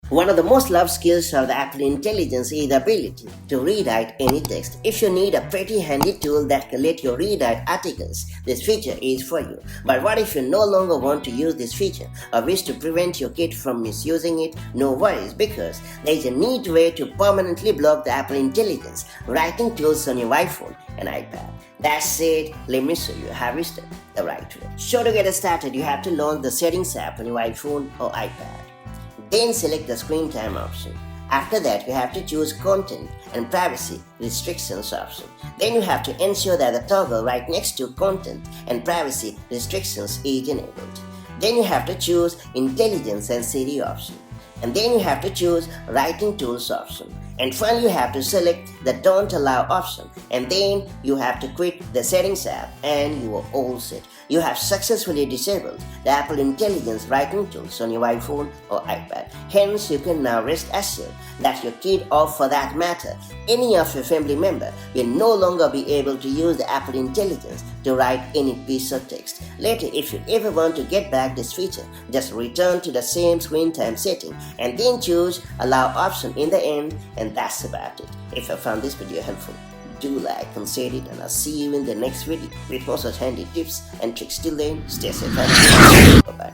One of the most loved skills of the Apple Intelligence is the ability to rewrite any text. If you need a pretty handy tool that can let you rewrite articles, this feature is for you. But what if you no longer want to use this feature or wish to prevent your kid from misusing it? No worries, because there is a neat way to permanently block the Apple Intelligence writing tools on your iPhone and iPad. That's it, let me show you how it's done the right way. So to get started, you have to launch the Settings app on your iPhone or iPad. Then select the screen time option. After that, you have to choose content and privacy restrictions option. Then you have to ensure that the toggle right next to content and privacy restrictions is enabled. Then you have to choose intelligence and Siri option. And then you have to choose writing tools option. And finally you have to select the don't allow option, and then you have to quit the settings app and you are all set. You have successfully disabled the Apple Intelligence writing tools on your iPhone or iPad. Hence, you can now rest assured that your kid, or for that matter, any of your family member, will no longer be able to use the Apple Intelligence to write any piece of text. Later, if you ever want to get back this feature, just return to the same screen time setting and then choose allow option in the end, and that's about it. If you found this video helpful, do like and share it, and I'll see you in the next video with more such handy tips and tricks. Till then, stay safe and bye bye.